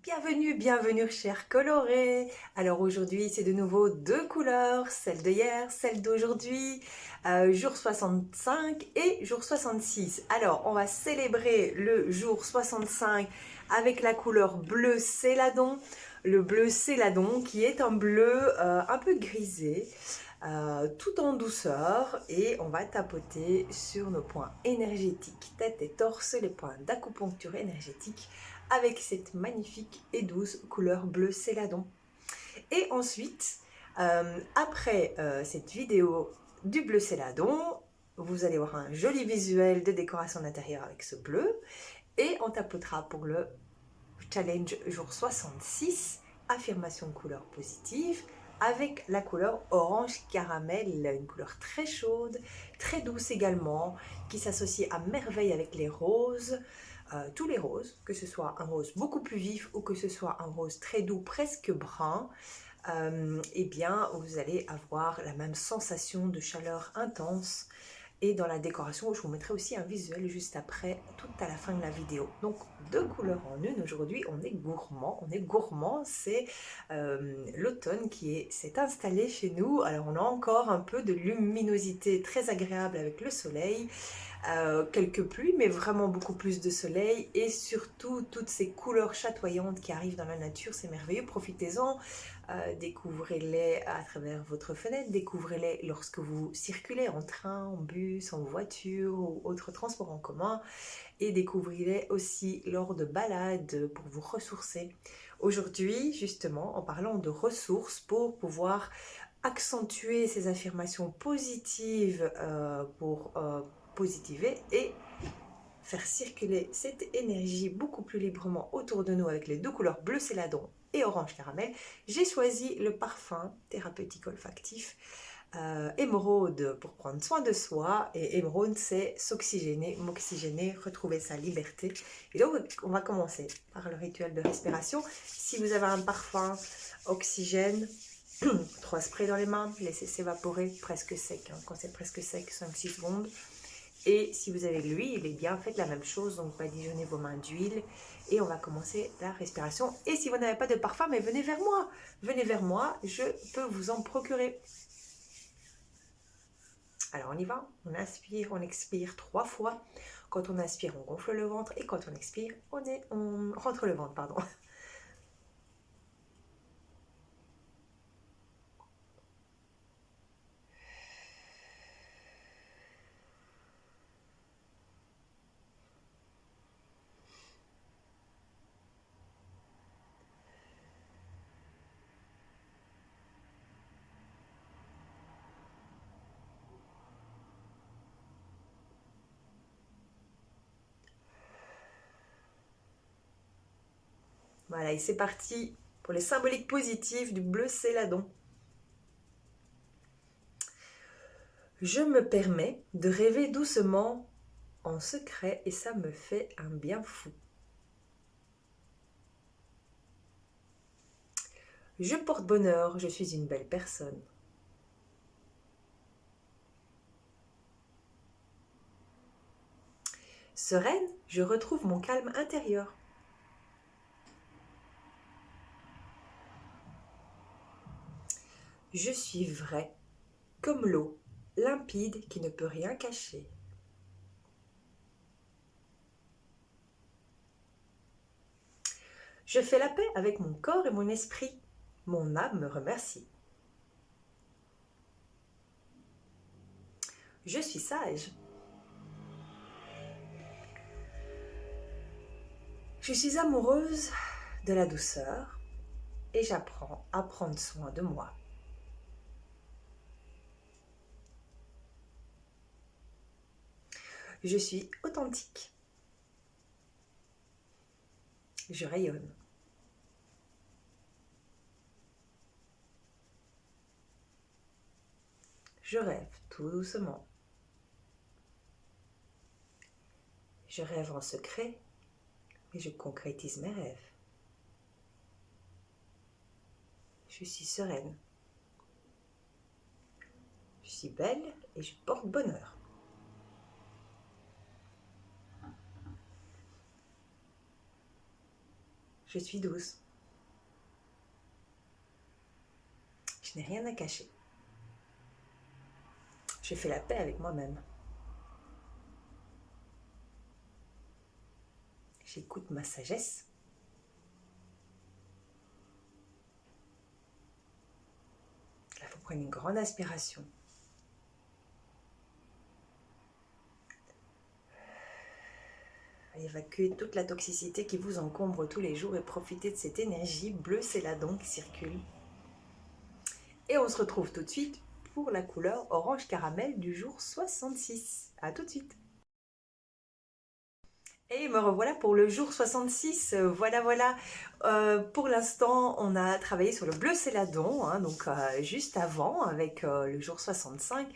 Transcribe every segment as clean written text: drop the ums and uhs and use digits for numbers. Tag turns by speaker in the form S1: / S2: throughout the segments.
S1: Bienvenue, bienvenue chers colorés. Alors aujourd'hui c'est de nouveau deux couleurs, celle de hier, celle d'aujourd'hui, jour 65 et jour 66. Alors on va célébrer le jour 65 avec la couleur bleu céladon. Le bleu céladon qui est un bleu un peu grisé, tout en douceur, et on va tapoter sur nos points énergétiques, tête et torse, les points d'acupuncture énergétique avec cette magnifique et douce couleur bleu céladon. Et ensuite, après cette vidéo du bleu céladon, vous allez voir un joli visuel de décoration d'intérieur avec ce bleu, et on tapotera pour le challenge jour 66, affirmation couleur positive, avec la couleur orange caramel, une couleur très chaude, très douce également, qui s'associe à merveille avec les roses, tous les roses, que ce soit un rose beaucoup plus vif ou que ce soit un rose très doux, presque brun. Eh bien, vous allez avoir la même sensation de chaleur intense. Et dans la décoration, je vous mettrai aussi un visuel juste après, tout à la fin de la vidéo. Donc, deux couleurs en une. Aujourd'hui, on est gourmand. C'est l'automne qui s'est installé chez nous. Alors, on a encore un peu de luminosité très agréable avec le soleil. Quelques pluies, mais vraiment beaucoup plus de soleil, et surtout toutes ces couleurs chatoyantes qui arrivent dans la nature, c'est merveilleux, profitez-en, découvrez-les à travers votre fenêtre, découvrez-les lorsque vous circulez en train, en bus, en voiture ou autre transport en commun, et découvrez-les aussi lors de balades pour vous ressourcer. Aujourd'hui, justement, en parlant de ressources, pour pouvoir accentuer ces affirmations positives, pour positiver et faire circuler cette énergie beaucoup plus librement autour de nous avec les deux couleurs bleu céladon et orange caramel, j'ai choisi le parfum thérapeutique olfactif émeraude pour prendre soin de soi. Et émeraude, c'est s'oxygéner, m'oxygéner, retrouver sa liberté. Et donc on va commencer par le rituel de respiration. Si vous avez un parfum oxygène, 3 sprays dans les mains, laissez s'évaporer presque sec, quand c'est presque sec, 5-6 secondes. Et si vous avez de l'huile, eh bien faites la même chose, donc badigeonnez vos mains d'huile et on va commencer la respiration. Et si vous n'avez pas de parfum, mais venez vers moi, je peux vous en procurer. Alors on y va, on inspire, on expire 3 fois. Quand on inspire, on gonfle le ventre, et quand on expire, on rentre le ventre, pardon. Voilà, et c'est parti pour les symboliques positives du bleu céladon. Je me permets de rêver doucement en secret et ça me fait un bien fou. Je porte bonheur, je suis une belle personne. Sereine, je retrouve mon calme intérieur. Je suis vraie, comme l'eau, limpide qui ne peut rien cacher. Je fais la paix avec mon corps et mon esprit. Mon âme me remercie. Je suis sage. Je suis amoureuse de la douceur et j'apprends à prendre soin de moi. Je suis authentique. Je rayonne. Je rêve tout doucement. Je rêve en secret et je concrétise mes rêves. Je suis sereine. Je suis belle et je porte bonheur. je suis douce. Je n'ai rien à cacher. Je fais la paix avec moi-même. J'écoute ma sagesse. Là, il faut prendre une grande aspiration. Évacuez toute la toxicité qui vous encombre tous les jours et profitez de cette énergie bleue céladon qui circule. Et on se retrouve tout de suite pour la couleur orange caramel du jour 66. A tout de suite. Et me revoilà pour le jour 66. Voilà. Pour l'instant, on a travaillé sur le bleu céladon, hein, donc juste avant avec le jour 65.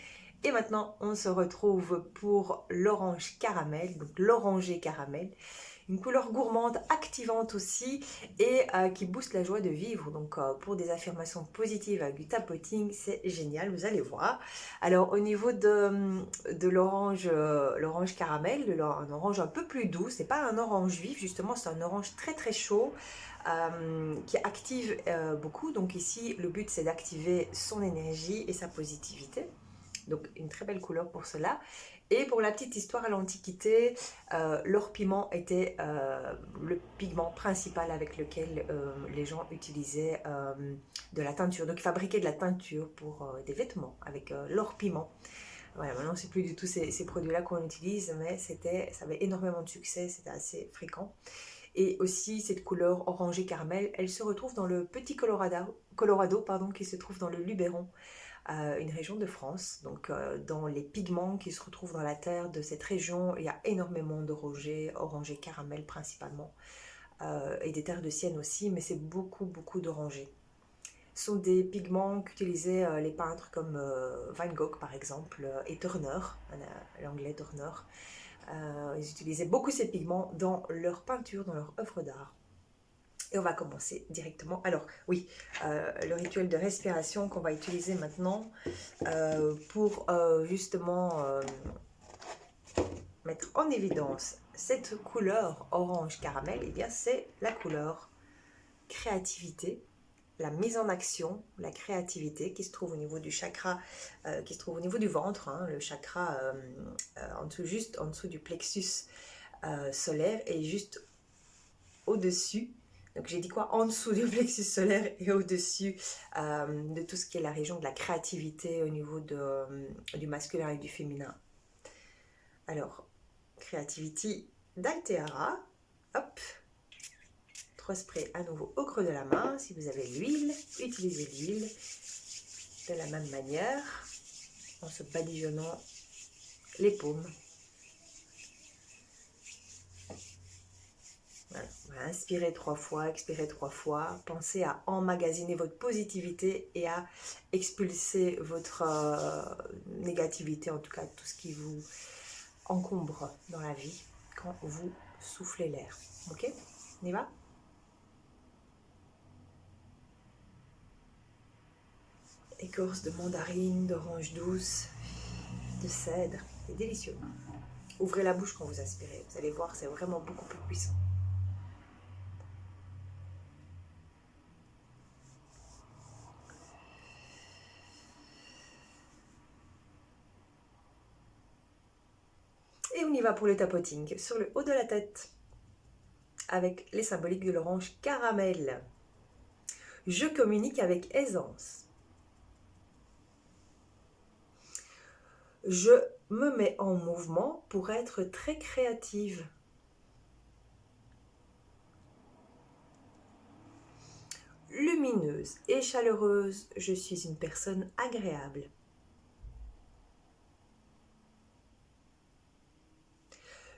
S1: Et maintenant, on se retrouve pour l'orange caramel, donc l'orangé caramel. Une couleur gourmande, activante aussi et qui booste la joie de vivre. Donc pour des affirmations positives avec du tapoting, c'est génial, vous allez voir. Alors au niveau de l'orange caramel, un orange un peu plus doux, c'est pas un orange vif, justement c'est un orange très très chaud qui active beaucoup. Donc ici le but c'est d'activer son énergie et sa positivité. Donc une très belle couleur pour cela. Et pour la petite histoire, à l'Antiquité, l'or piment était le pigment principal avec lequel les gens utilisaient de la teinture. Donc ils fabriquaient de la teinture pour des vêtements avec l'or piment. Voilà, maintenant c'est plus du tout ces produits-là qu'on utilise, mais ça avait énormément de succès, c'était assez fréquent. Et aussi cette couleur orangée caramel, elle se retrouve dans le petit Colorado qui se trouve dans le Luberon. Une région de France, donc dans les pigments qui se retrouvent dans la terre de cette région, il y a énormément d'orangers, orangés caramel principalement, et des terres de sienne aussi, mais c'est beaucoup d'orangers. Ce sont des pigments qu'utilisaient les peintres comme Van Gogh par exemple, et Turner, l'anglais Turner. Ils utilisaient beaucoup ces pigments dans leur peinture, dans leur œuvre d'art. Et on va commencer directement. Alors oui, le rituel de respiration qu'on va utiliser maintenant pour justement mettre en évidence cette couleur orange caramel, eh bien c'est la couleur créativité, la mise en action, la créativité qui se trouve au niveau du chakra, qui se trouve au niveau du ventre, hein, le chakra juste en dessous du plexus solaire et juste au-dessus. Donc j'ai dit quoi? En dessous du plexus solaire et au-dessus de tout ce qui est la région de la créativité au niveau du masculin et du féminin. Alors, Creativity d'Alteara, hop, 3 sprays à nouveau au creux de la main. Si vous avez l'huile, utilisez l'huile de la même manière en se badigeonnant les paumes. Voilà, inspirez 3 fois, expirez 3 fois. Pensez à emmagasiner votre positivité et à expulser votre négativité, en tout cas tout ce qui vous encombre dans la vie quand vous soufflez l'air. Ok? On y va? Écorce de mandarine, d'orange douce, de cèdre. C'est délicieux. Ouvrez la bouche quand vous aspirez. Vous allez voir, c'est vraiment beaucoup plus puissant. Et on y va pour le tapoting sur le haut de la tête avec les symboliques de l'orange caramel. Je communique avec aisance. Je me mets en mouvement pour être très créative. Lumineuse et chaleureuse, je suis une personne agréable.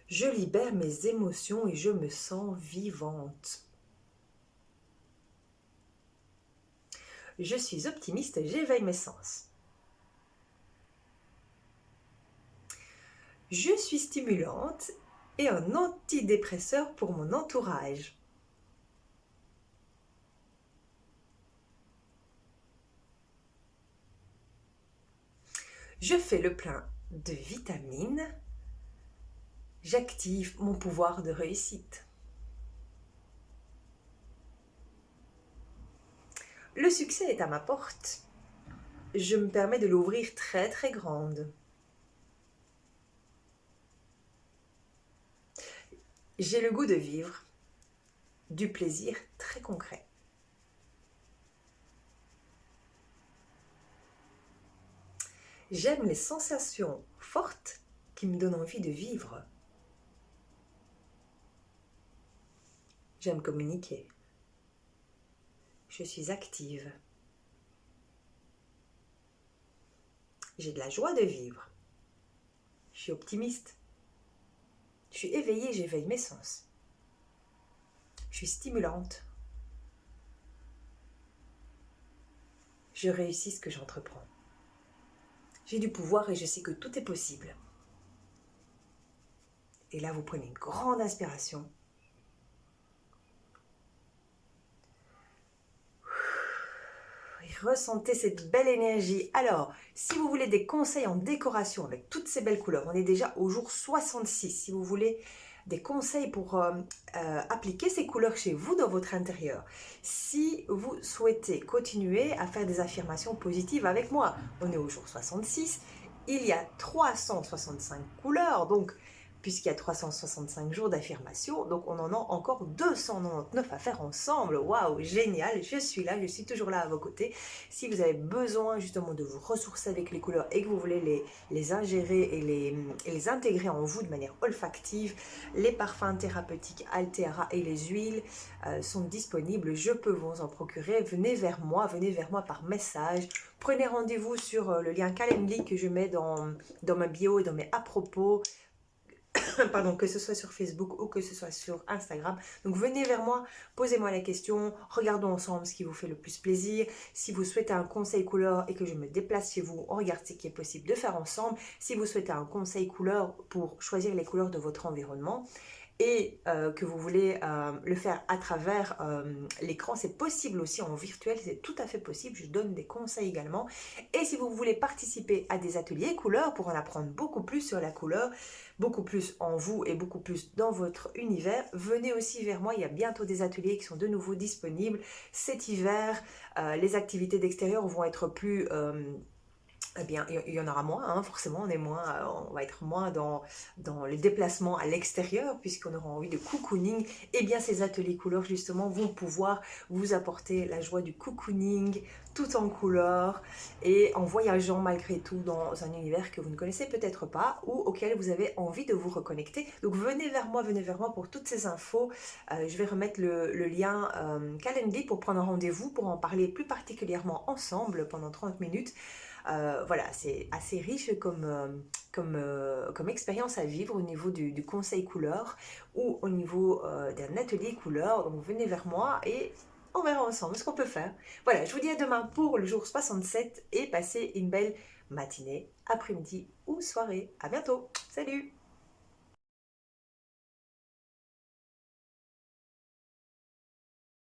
S1: Je libère mes émotions et je me sens vivante. Je suis optimiste et j'éveille mes sens. Je suis stimulante et un antidépresseur pour mon entourage. Je fais le plein de vitamines. J'active mon pouvoir de réussite. Le succès est à ma porte. Je me permets de l'ouvrir très très grande. J'ai le goût de vivre du plaisir très concret. J'aime les sensations fortes qui me donnent envie de vivre. J'aime communiquer. Je suis active. J'ai de la joie de vivre. Je suis optimiste. Je suis éveillée, j'éveille mes sens. Je suis stimulante. Je réussis ce que j'entreprends. J'ai du pouvoir et je sais que tout est possible. Et là, vous prenez une grande inspiration. Et ressentez cette belle énergie. Alors, si vous voulez des conseils en décoration avec toutes ces belles couleurs, on est déjà au jour 66. Si vous voulez des conseils pour appliquer ces couleurs chez vous dans votre intérieur. Si vous souhaitez continuer à faire des affirmations positives avec moi, on est au jour 66. Il y a 365 couleurs, donc puisqu'il y a 365 jours d'affirmation, donc on en a encore 299 à faire ensemble. Waouh, génial, je suis là, je suis toujours là à vos côtés. Si vous avez besoin justement de vous ressourcer avec les couleurs et que vous voulez les ingérer et les intégrer en vous de manière olfactive, les parfums thérapeutiques Altera et les huiles sont disponibles. Je peux vous en procurer. Venez vers moi par message. Prenez rendez-vous sur le lien Calendly que je mets dans ma bio et dans mes à propos. Pardon, que ce soit sur Facebook ou que ce soit sur Instagram. Donc venez vers moi, posez-moi la question, regardons ensemble ce qui vous fait le plus plaisir. Si vous souhaitez un conseil couleur et que je me déplace chez vous, on regarde ce qui est possible de faire ensemble. Si vous souhaitez un conseil couleur pour choisir les couleurs de votre environnement, et que vous voulez le faire à travers l'écran, c'est possible aussi en virtuel, c'est tout à fait possible, je donne des conseils également. Et si vous voulez participer à des ateliers couleurs pour en apprendre beaucoup plus sur la couleur, beaucoup plus en vous et beaucoup plus dans votre univers, venez aussi vers moi, il y a bientôt des ateliers qui sont de nouveau disponibles cet hiver. Les activités d'extérieur vont être plus... eh bien, il y en aura moins, hein, forcément, on va être moins dans les déplacements à l'extérieur, puisqu'on aura envie de cocooning. Eh bien, ces ateliers couleurs, justement, vont pouvoir vous apporter la joie du cocooning, tout en couleurs, et en voyageant malgré tout dans un univers que vous ne connaissez peut-être pas, ou auquel vous avez envie de vous reconnecter. Donc, venez vers moi pour toutes ces infos. Je vais remettre le lien Calendly pour prendre un rendez-vous, pour en parler plus particulièrement ensemble pendant 30 minutes. Voilà, c'est assez riche comme expérience à vivre au niveau du conseil couleur ou au niveau d'un atelier couleur. Donc venez vers moi et on verra ensemble ce qu'on peut faire. Voilà, je vous dis à demain pour le jour 67 et passez une belle matinée, après-midi ou soirée. À bientôt, salut!